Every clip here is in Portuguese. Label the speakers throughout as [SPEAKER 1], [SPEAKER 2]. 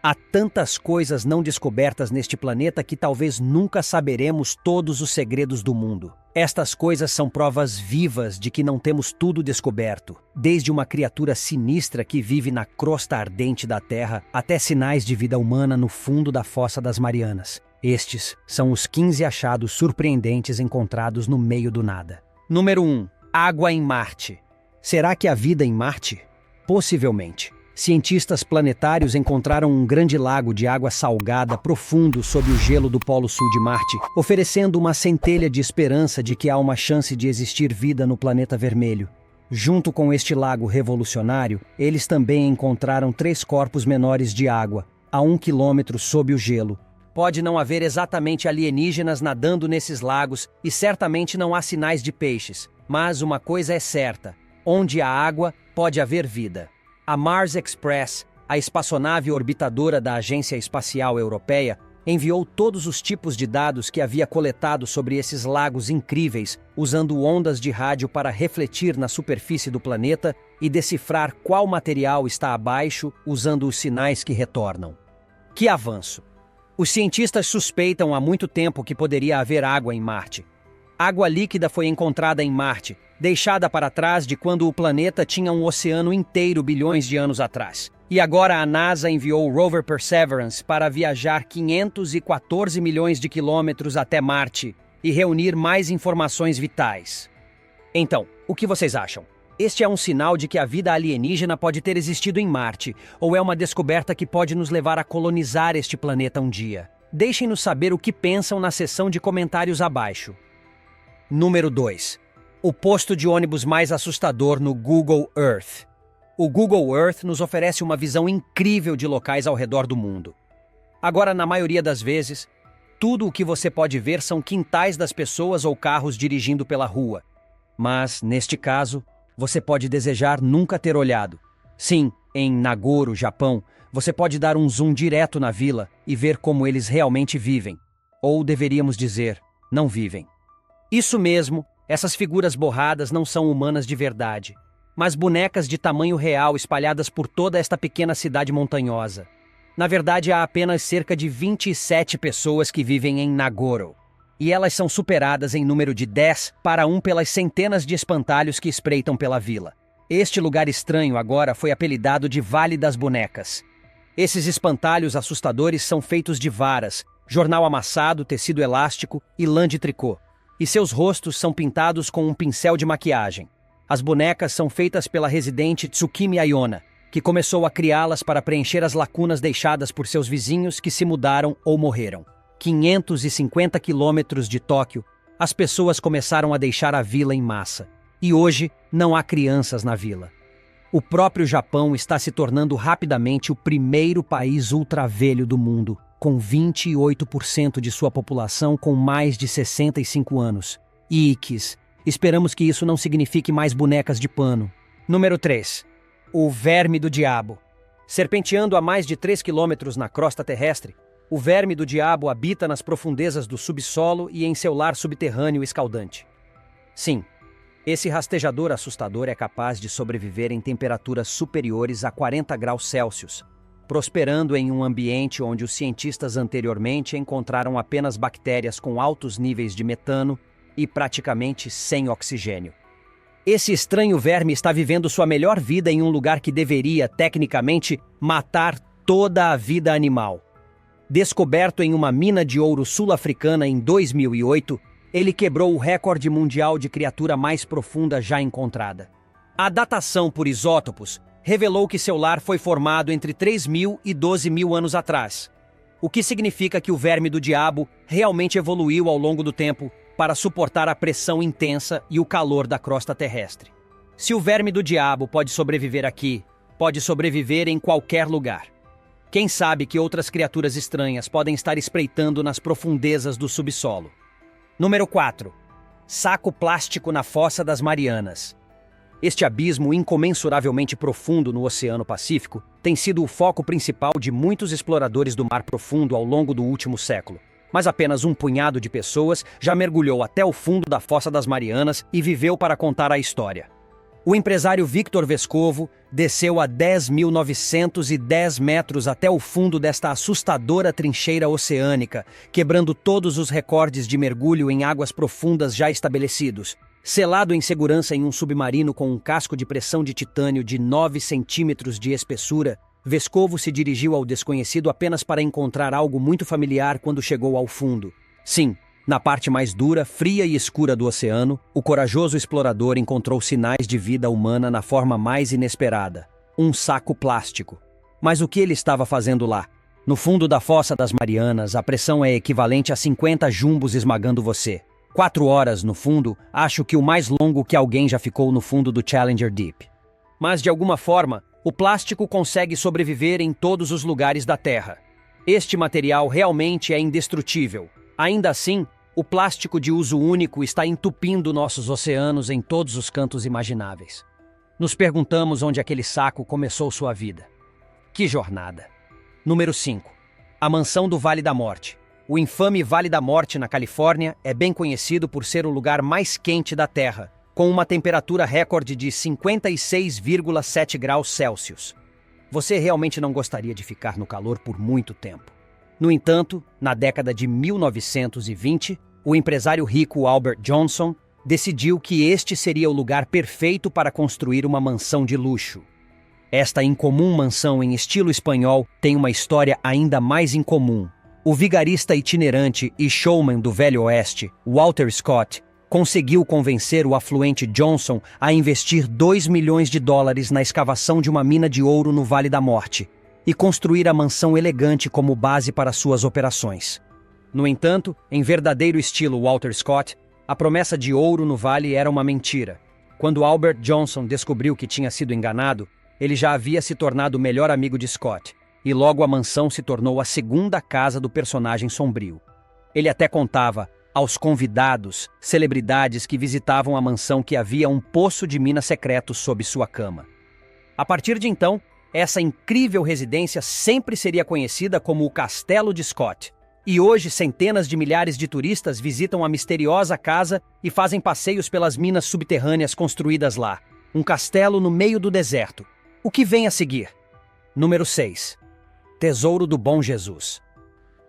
[SPEAKER 1] Há tantas coisas não descobertas neste planeta que talvez nunca saberemos todos os segredos do mundo. Estas coisas são provas vivas de que não temos tudo descoberto, desde uma criatura sinistra que vive na crosta ardente da Terra até sinais de vida humana no fundo da Fossa das Marianas. Estes são os 15 achados surpreendentes encontrados no meio do nada. Número 1. Água em Marte. Será que há vida em Marte? Possivelmente. Cientistas planetários encontraram um grande lago de água salgada profundo sob o gelo do Polo Sul de Marte, oferecendo uma centelha de esperança de que há uma chance de existir vida no planeta vermelho. Junto com este lago revolucionário, eles também encontraram 3 corpos menores de água, a 1 quilômetro sob o gelo. Pode não haver exatamente alienígenas nadando nesses lagos e certamente não há sinais de peixes, mas uma coisa é certa: onde há água, pode haver vida. A Mars Express, a espaçonave orbitadora da Agência Espacial Europeia, enviou todos os tipos de dados que havia coletado sobre esses lagos incríveis, usando ondas de rádio para refletir na superfície do planeta e decifrar qual material está abaixo, usando os sinais que retornam. Que avanço! Os cientistas suspeitam há muito tempo que poderia haver água em Marte. Água líquida foi encontrada em Marte, deixada para trás de quando o planeta tinha um oceano inteiro bilhões de anos atrás. E agora a NASA enviou o rover Perseverance para viajar 514 milhões de quilômetros até Marte e reunir mais informações vitais. Então, o que vocês acham? Este é um sinal de que a vida alienígena pode ter existido em Marte, ou é uma descoberta que pode nos levar a colonizar este planeta um dia? Deixem-nos saber o que pensam na seção de comentários abaixo. Número 2. O posto de ônibus mais assustador no Google Earth. O Google Earth nos oferece uma visão incrível de locais ao redor do mundo. Agora, na maioria das vezes, tudo o que você pode ver são quintais das pessoas ou carros dirigindo pela rua. Mas, neste caso, você pode desejar nunca ter olhado. Sim, em Nagoro, Japão, você pode dar um zoom direto na vila e ver como eles realmente vivem. Ou deveríamos dizer, não vivem. Isso mesmo, essas figuras borradas não são humanas de verdade, mas bonecas de tamanho real espalhadas por toda esta pequena cidade montanhosa. Na verdade, há apenas cerca de 27 pessoas que vivem em Nagoro, e elas são superadas em número de 10 para 1 pelas centenas de espantalhos que espreitam pela vila. Este lugar estranho agora foi apelidado de Vale das Bonecas. Esses espantalhos assustadores são feitos de varas, jornal amassado, tecido elástico e lã de tricô. E seus rostos são pintados com um pincel de maquiagem. As bonecas são feitas pela residente Tsukimi Ayona, que começou a criá-las para preencher as lacunas deixadas por seus vizinhos que se mudaram ou morreram. 550 quilômetros de Tóquio, as pessoas começaram a deixar a vila em massa. E hoje não há crianças na vila. O próprio Japão está se tornando rapidamente o primeiro país ultravelho do mundo, com 28% de sua população com mais de 65 anos. Iques, esperamos que isso não signifique mais bonecas de pano. Número 3. O Verme do Diabo. Serpenteando a mais de 3 quilômetros na crosta terrestre, o Verme do Diabo habita nas profundezas do subsolo e em seu lar subterrâneo escaldante. Sim, esse rastejador assustador é capaz de sobreviver em temperaturas superiores a 40 graus Celsius, prosperando em um ambiente onde os cientistas anteriormente encontraram apenas bactérias com altos níveis de metano e praticamente sem oxigênio. Esse estranho verme está vivendo sua melhor vida em um lugar que deveria, tecnicamente, matar toda a vida animal. Descoberto em uma mina de ouro sul-africana em 2008, ele quebrou o recorde mundial de criatura mais profunda já encontrada. A datação por isótopos revelou que seu lar foi formado entre 3.000 e 12.000 anos atrás, o que significa que o Verme do Diabo realmente evoluiu ao longo do tempo para suportar a pressão intensa e o calor da crosta terrestre. Se o Verme do Diabo pode sobreviver aqui, pode sobreviver em qualquer lugar. Quem sabe que outras criaturas estranhas podem estar espreitando nas profundezas do subsolo. Número 4. Saco plástico na Fossa das Marianas. Este abismo incomensuravelmente profundo no Oceano Pacífico tem sido o foco principal de muitos exploradores do mar profundo ao longo do último século. Mas apenas um punhado de pessoas já mergulhou até o fundo da Fossa das Marianas e viveu para contar a história. O empresário Victor Vescovo desceu a 10.910 metros até o fundo desta assustadora trincheira oceânica, quebrando todos os recordes de mergulho em águas profundas já estabelecidos. Selado em segurança em um submarino com um casco de pressão de titânio de 9 centímetros de espessura, Vescovo se dirigiu ao desconhecido apenas para encontrar algo muito familiar quando chegou ao fundo. Sim, na parte mais dura, fria e escura do oceano, o corajoso explorador encontrou sinais de vida humana na forma mais inesperada: um saco plástico. Mas o que ele estava fazendo lá? No fundo da Fossa das Marianas, a pressão é equivalente a 50 jumbos esmagando você. 4 horas no fundo, acho que o mais longo que alguém já ficou no fundo do Challenger Deep. Mas, de alguma forma, o plástico consegue sobreviver em todos os lugares da Terra. Este material realmente é indestrutível. Ainda assim, o plástico de uso único está entupindo nossos oceanos em todos os cantos imagináveis. Nos perguntamos onde aquele saco começou sua vida. Que jornada! Número 5. A Mansão do Vale da Morte. O infame Vale da Morte, na Califórnia, é bem conhecido por ser o lugar mais quente da Terra, com uma temperatura recorde de 56,7 graus Celsius. Você realmente não gostaria de ficar no calor por muito tempo. No entanto, na década de 1920, o empresário rico Albert Johnson decidiu que este seria o lugar perfeito para construir uma mansão de luxo. Esta incomum mansão em estilo espanhol tem uma história ainda mais incomum. O vigarista itinerante e showman do Velho Oeste, Walter Scott, conseguiu convencer o afluente Johnson a investir $2 milhões na escavação de uma mina de ouro no Vale da Morte e construir a mansão elegante como base para suas operações. No entanto, em verdadeiro estilo Walter Scott, a promessa de ouro no vale era uma mentira. Quando Albert Johnson descobriu que tinha sido enganado, ele já havia se tornado o melhor amigo de Scott, e logo a mansão se tornou a segunda casa do personagem sombrio. Ele até contava aos convidados, celebridades que visitavam a mansão, que havia um poço de mina secreto sob sua cama. A partir de então, essa incrível residência sempre seria conhecida como o Castelo de Scott. E hoje centenas de milhares de turistas visitam a misteriosa casa e fazem passeios pelas minas subterrâneas construídas lá. Um castelo no meio do deserto. O que vem a seguir? Número 6. Tesouro do Bom Jesus.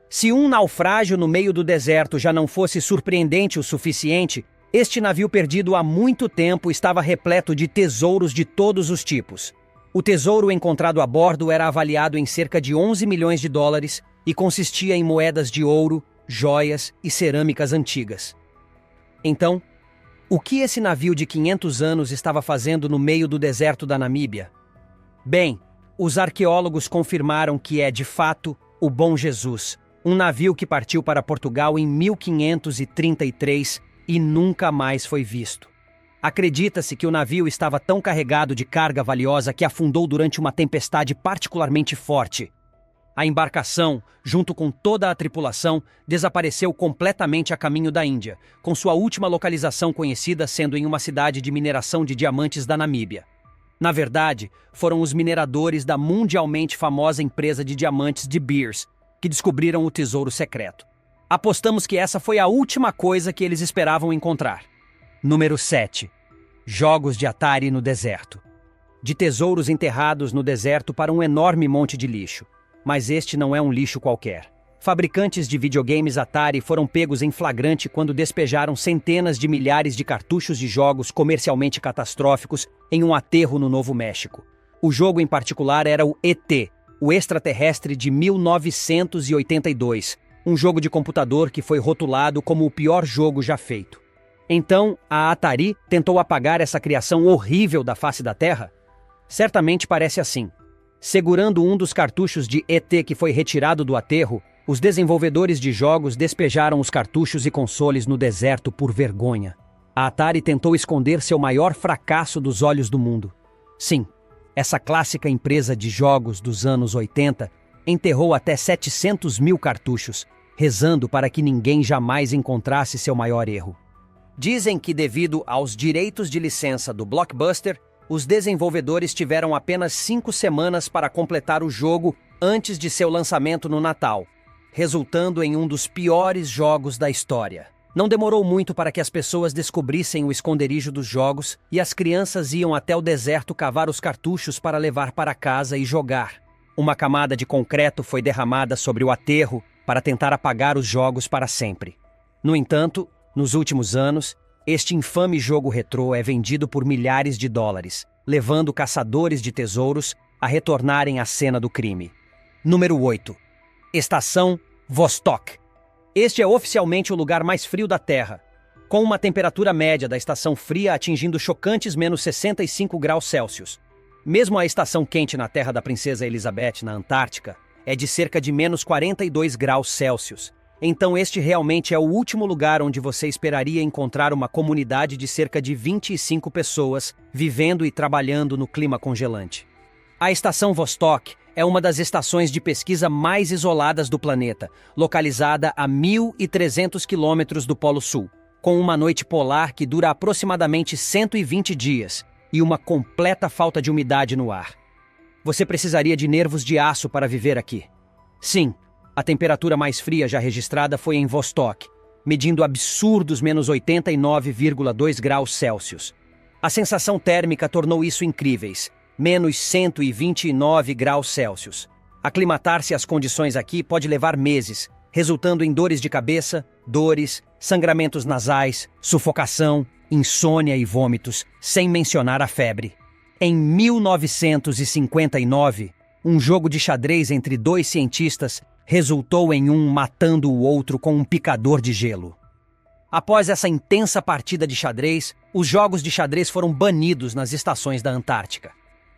[SPEAKER 1] Se um naufrágio no meio do deserto já não fosse surpreendente o suficiente, este navio perdido há muito tempo estava repleto de tesouros de todos os tipos. O tesouro encontrado a bordo era avaliado em cerca de $11 milhões e consistia em moedas de ouro, joias e cerâmicas antigas. Então, o que esse navio de 500 anos estava fazendo no meio do deserto da Namíbia? Bem, os arqueólogos confirmaram que é, de fato, o Bom Jesus, um navio que partiu para Portugal em 1533 e nunca mais foi visto. Acredita-se que o navio estava tão carregado de carga valiosa que afundou durante uma tempestade particularmente forte. A embarcação, junto com toda a tripulação, desapareceu completamente a caminho da Índia, com sua última localização conhecida sendo em uma cidade de mineração de diamantes da Namíbia. Na verdade, foram os mineradores da mundialmente famosa empresa de diamantes de Beers que descobriram o tesouro secreto. Apostamos que essa foi a última coisa que eles esperavam encontrar. Número 7. Jogos de Atari no deserto. De tesouros enterrados no deserto para um enorme monte de lixo. Mas este não é um lixo qualquer. Fabricantes de videogames Atari foram pegos em flagrante quando despejaram centenas de milhares de cartuchos de jogos comercialmente catastróficos em um aterro no Novo México. O jogo em particular era o ET, o extraterrestre de 1982, um jogo de computador que foi rotulado como o pior jogo já feito. Então, a Atari tentou apagar essa criação horrível da face da Terra? Certamente parece assim. Segurando um dos cartuchos de ET que foi retirado do aterro, os desenvolvedores de jogos despejaram os cartuchos e consoles no deserto por vergonha. A Atari tentou esconder seu maior fracasso dos olhos do mundo. Sim, essa clássica empresa de jogos dos anos 80 enterrou até 700 mil cartuchos, rezando para que ninguém jamais encontrasse seu maior erro. Dizem que, devido aos direitos de licença do Blockbuster, os desenvolvedores tiveram apenas 5 semanas para completar o jogo antes de seu lançamento no Natal, resultando em um dos piores jogos da história. Não demorou muito para que as pessoas descobrissem o esconderijo dos jogos e as crianças iam até o deserto cavar os cartuchos para levar para casa e jogar. Uma camada de concreto foi derramada sobre o aterro para tentar apagar os jogos para sempre. No entanto, nos últimos anos, este infame jogo retrô é vendido por milhares de dólares, levando caçadores de tesouros a retornarem à cena do crime. Número 8. Estação Vostok. Este é oficialmente o lugar mais frio da Terra, com uma temperatura média da estação fria atingindo chocantes menos 65 graus Celsius. Mesmo a estação quente na Terra da Princesa Elizabeth, na Antártica, é de cerca de menos 42 graus Celsius. Então este realmente é o último lugar onde você esperaria encontrar uma comunidade de cerca de 25 pessoas vivendo e trabalhando no clima congelante. A estação Vostok é uma das estações de pesquisa mais isoladas do planeta, localizada a 1.300 quilômetros do Polo Sul, com uma noite polar que dura aproximadamente 120 dias e uma completa falta de umidade no ar. Você precisaria de nervos de aço para viver aqui. Sim, a temperatura mais fria já registrada foi em Vostok, medindo absurdos menos 89,2 graus Celsius. A sensação térmica tornou isso incríveis, menos 129 graus Celsius. Aclimatar-se às condições aqui pode levar meses, resultando em dores de cabeça, dores, sangramentos nasais, sufocação, insônia e vômitos, sem mencionar a febre. Em 1959, um jogo de xadrez entre dois cientistas resultou em um matando o outro com um picador de gelo. Após essa intensa partida de xadrez, os jogos de xadrez foram banidos nas estações da Antártica.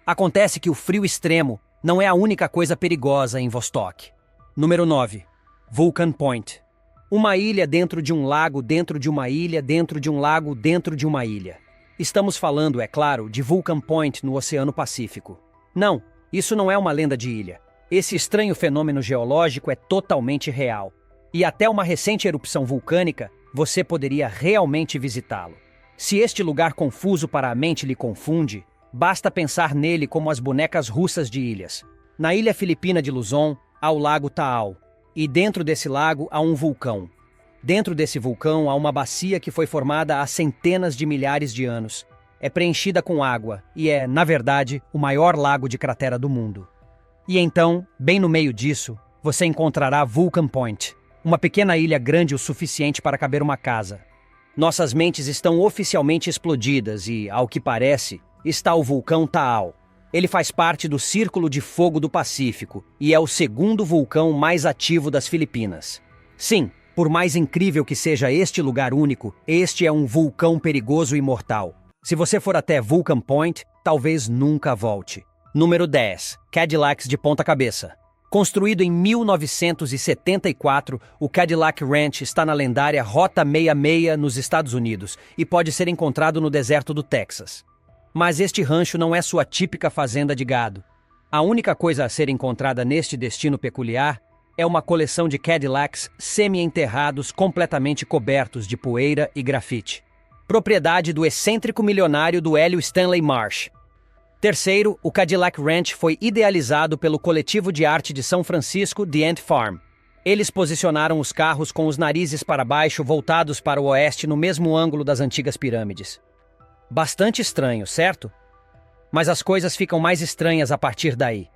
[SPEAKER 1] Acontece que o frio extremo não é a única coisa perigosa em Vostok. Número 9. Vulcan Point. Uma ilha dentro de um lago, dentro de uma ilha, dentro de um lago, dentro de uma ilha. Estamos falando, é claro, de Vulcan Point no Oceano Pacífico. Não, isso não é uma lenda de ilha. Esse estranho fenômeno geológico é totalmente real. E até uma recente erupção vulcânica, você poderia realmente visitá-lo. Se este lugar confuso para a mente lhe confunde, basta pensar nele como as bonecas russas de ilhas. Na ilha filipina de Luzon, há o Lago Taal. E dentro desse lago há um vulcão. Dentro desse vulcão há uma bacia que foi formada há centenas de milhares de anos. É preenchida com água e é, na verdade, o maior lago de cratera do mundo. E então, bem no meio disso, você encontrará Vulcan Point, uma pequena ilha grande o suficiente para caber uma casa. Nossas mentes estão oficialmente explodidas e, ao que parece, está o vulcão Taal. Ele faz parte do Círculo de Fogo do Pacífico e é o segundo vulcão mais ativo das Filipinas. Sim, por mais incrível que seja este lugar único, este é um vulcão perigoso e mortal. Se você for até Vulcan Point, talvez nunca volte. Número 10. Cadillacs de ponta cabeça. Construído em 1974, o Cadillac Ranch está na lendária Rota 66 nos Estados Unidos e pode ser encontrado no deserto do Texas. Mas este rancho não é sua típica fazenda de gado. A única coisa a ser encontrada neste destino peculiar é uma coleção de Cadillacs semi-enterrados completamente cobertos de poeira e grafite. Propriedade do excêntrico milionário do Hélio Stanley Marsh. Terceiro, o Cadillac Ranch foi idealizado pelo coletivo de arte de São Francisco, The Ant Farm. Eles posicionaram os carros com os narizes para baixo voltados para o oeste no mesmo ângulo das antigas pirâmides. Bastante estranho, certo? Mas as coisas ficam mais estranhas a partir daí.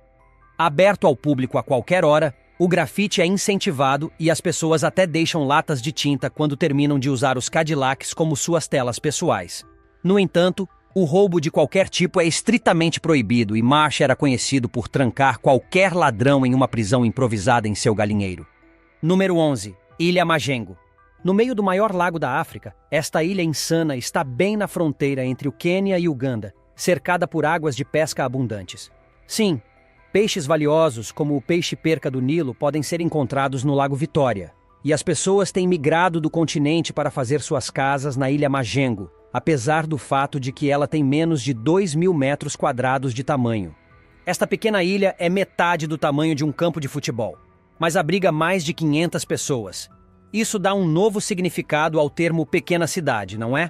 [SPEAKER 1] Aberto ao público a qualquer hora, o grafite é incentivado e as pessoas até deixam latas de tinta quando terminam de usar os Cadillacs como suas telas pessoais. No entanto, o roubo de qualquer tipo é estritamente proibido e Marsh era conhecido por trancar qualquer ladrão em uma prisão improvisada em seu galinheiro. Número 11. Ilha Majengo. No meio do maior lago da África, esta ilha insana está bem na fronteira entre o Quênia e Uganda, cercada por águas de pesca abundantes. Sim, peixes valiosos como o peixe-perca do Nilo podem ser encontrados no Lago Vitória, e as pessoas têm migrado do continente para fazer suas casas na Ilha Majengo, apesar do fato de que ela tem menos de 2.000 metros quadrados de tamanho. Esta pequena ilha é metade do tamanho de um campo de futebol, mas abriga mais de 500 pessoas. Isso dá um novo significado ao termo pequena cidade, não é?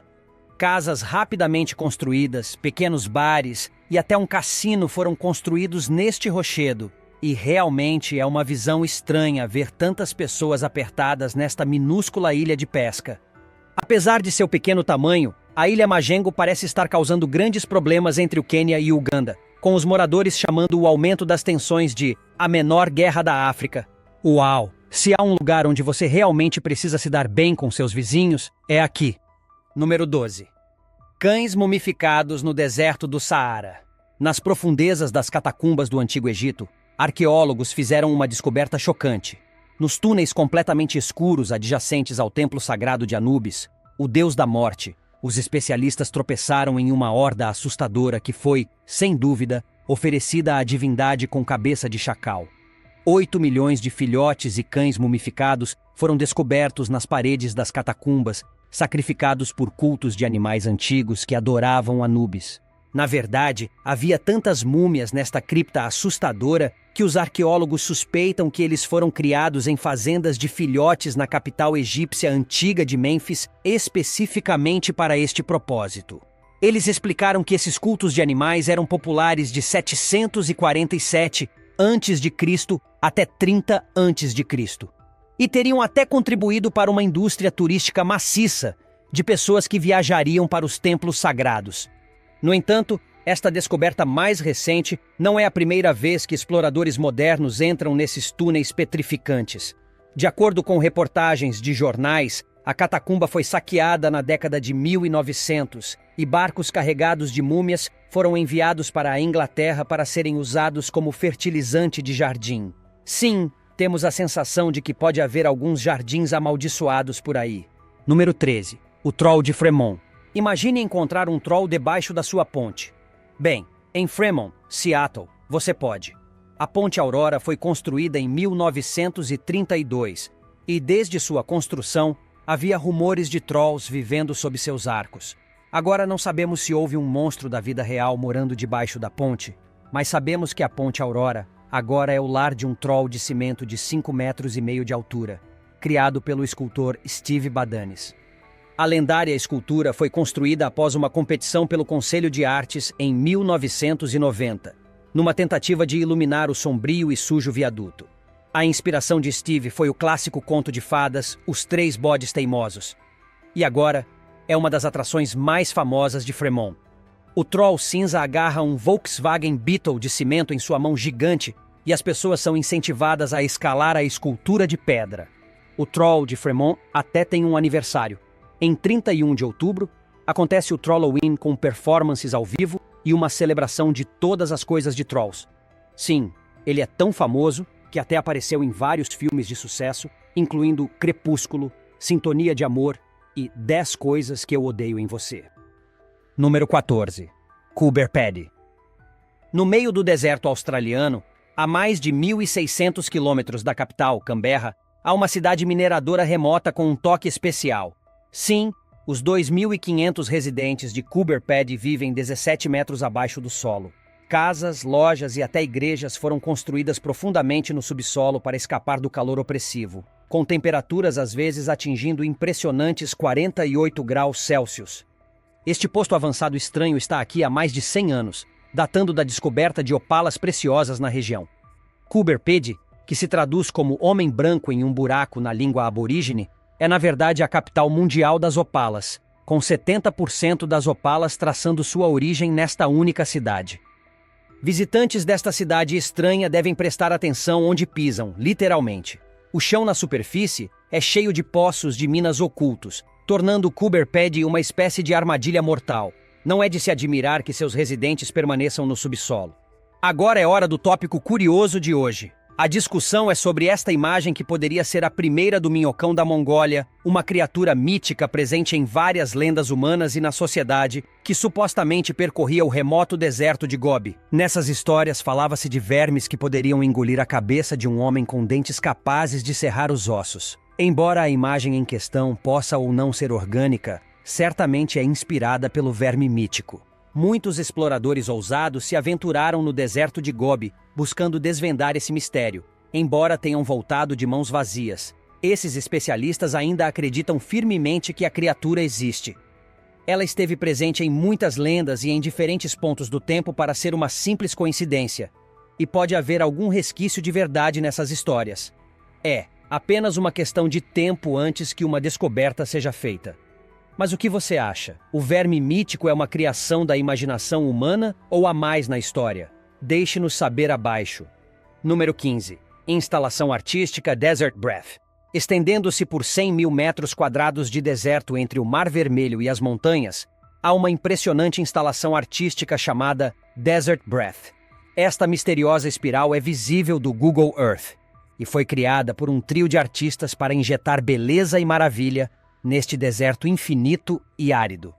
[SPEAKER 1] Casas rapidamente construídas, pequenos bares e até um cassino foram construídos neste rochedo. E realmente é uma visão estranha ver tantas pessoas apertadas nesta minúscula ilha de pesca. Apesar de seu pequeno tamanho, a Ilha Majengo parece estar causando grandes problemas entre o Quênia e Uganda, com os moradores chamando o aumento das tensões de a menor guerra da África. Uau! Se há um lugar onde você realmente precisa se dar bem com seus vizinhos, é aqui. Número 12. Cães mumificados no deserto do Saara. Nas profundezas das catacumbas do Antigo Egito, arqueólogos fizeram uma descoberta chocante. Nos túneis completamente escuros adjacentes ao templo sagrado de Anubis, o deus da morte, os especialistas tropeçaram em uma horda assustadora que foi, sem dúvida, oferecida à divindade com cabeça de chacal. 8 milhões de filhotes e cães mumificados foram descobertos nas paredes das catacumbas, sacrificados por cultos de animais antigos que adoravam Anubis. Na verdade, havia tantas múmias nesta cripta assustadora que os arqueólogos suspeitam que eles foram criados em fazendas de filhotes na capital egípcia antiga de Mênfis, especificamente para este propósito. Eles explicaram que esses cultos de animais eram populares de 747 a.C. até 30 a.C. e teriam até contribuído para uma indústria turística maciça de pessoas que viajariam para os templos sagrados. No entanto, esta descoberta mais recente não é a primeira vez que exploradores modernos entram nesses túneis petrificantes. De acordo com reportagens de jornais, a catacumba foi saqueada na década de 1900 e barcos carregados de múmias foram enviados para a Inglaterra para serem usados como fertilizante de jardim. Sim, temos a sensação de que pode haver alguns jardins amaldiçoados por aí. Número 13. O Troll de Fremont. Imagine encontrar um troll debaixo da sua ponte. Bem, em Fremont, Seattle, você pode. A Ponte Aurora foi construída em 1932 e desde sua construção havia rumores de trolls vivendo sob seus arcos. Agora não sabemos se houve um monstro da vida real morando debaixo da ponte, mas sabemos que a Ponte Aurora agora é o lar de um troll de cimento de 5,5 metros de altura, criado pelo escultor Steve Badanes. A lendária escultura foi construída após uma competição pelo Conselho de Artes em 1990, numa tentativa de iluminar o sombrio e sujo viaduto. A inspiração de Steve foi o clássico conto de fadas Os Três Bodes Teimosos. E agora, é uma das atrações mais famosas de Fremont. O troll cinza agarra um Volkswagen Beetle de cimento em sua mão gigante e as pessoas são incentivadas a escalar a escultura de pedra. O troll de Fremont até tem um aniversário. Em 31 de outubro, acontece o Trolloween com performances ao vivo e uma celebração de todas as coisas de trolls. Sim, ele é tão famoso que até apareceu em vários filmes de sucesso, incluindo Crepúsculo, Sintonia de Amor e 10 Coisas que Eu Odeio em Você. Número 14. Coober Pedy. No meio do deserto australiano, a mais de 1.600 quilômetros da capital, Canberra, há uma cidade mineradora remota com um toque especial. Sim, os 2.500 residentes de Coober Pedy vivem 17 metros abaixo do solo. Casas, lojas e até igrejas foram construídas profundamente no subsolo para escapar do calor opressivo, com temperaturas às vezes atingindo impressionantes 48 graus Celsius. Este posto avançado estranho está aqui há mais de 100 anos, datando da descoberta de opalas preciosas na região. Coober Pedy, que se traduz como homem branco em um buraco na língua aborígene, é na verdade a capital mundial das opalas, com 70% das opalas traçando sua origem nesta única cidade. Visitantes desta cidade estranha devem prestar atenção onde pisam, literalmente. O chão na superfície é cheio de poços de minas ocultos, tornando Coober Pedy uma espécie de armadilha mortal. Não é de se admirar que seus residentes permaneçam no subsolo. Agora é hora do tópico curioso de hoje. A discussão é sobre esta imagem que poderia ser a primeira do minhocão da Mongólia, uma criatura mítica presente em várias lendas humanas e na sociedade, que supostamente percorria o remoto deserto de Gobi. Nessas histórias falava-se de vermes que poderiam engolir a cabeça de um homem com dentes capazes de serrar os ossos. Embora a imagem em questão possa ou não ser orgânica, certamente é inspirada pelo verme mítico. Muitos exploradores ousados se aventuraram no deserto de Gobi, buscando desvendar esse mistério, embora tenham voltado de mãos vazias. Esses especialistas ainda acreditam firmemente que a criatura existe. Ela esteve presente em muitas lendas e em diferentes pontos do tempo para ser uma simples coincidência. E pode haver algum resquício de verdade nessas histórias. É apenas uma questão de tempo antes que uma descoberta seja feita. Mas o que você acha? O verme mítico é uma criação da imaginação humana ou há mais na história? Deixe-nos saber abaixo. Número 15. Instalação artística Desert Breath. Estendendo-se por 100 mil metros quadrados de deserto entre o Mar Vermelho e as montanhas, há uma impressionante instalação artística chamada Desert Breath. Esta misteriosa espiral é visível do Google Earth e foi criada por um trio de artistas para injetar beleza e maravilha neste deserto infinito e árido.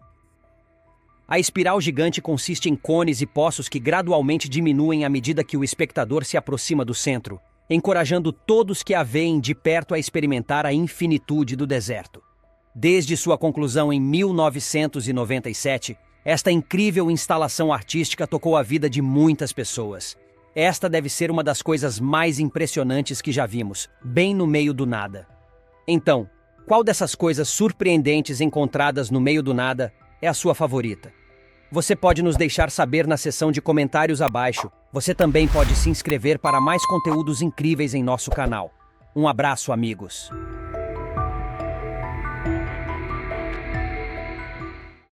[SPEAKER 1] A espiral gigante consiste em cones e poços que gradualmente diminuem à medida que o espectador se aproxima do centro, encorajando todos que a veem de perto a experimentar a infinitude do deserto. Desde sua conclusão em 1997, esta incrível instalação artística tocou a vida de muitas pessoas. Esta deve ser uma das coisas mais impressionantes que já vimos, bem no meio do nada. Então, qual dessas coisas surpreendentes encontradas no meio do nada é a sua favorita? Você pode nos deixar saber na seção de comentários abaixo. Você também pode se inscrever para mais conteúdos incríveis em nosso canal. Um abraço, amigos!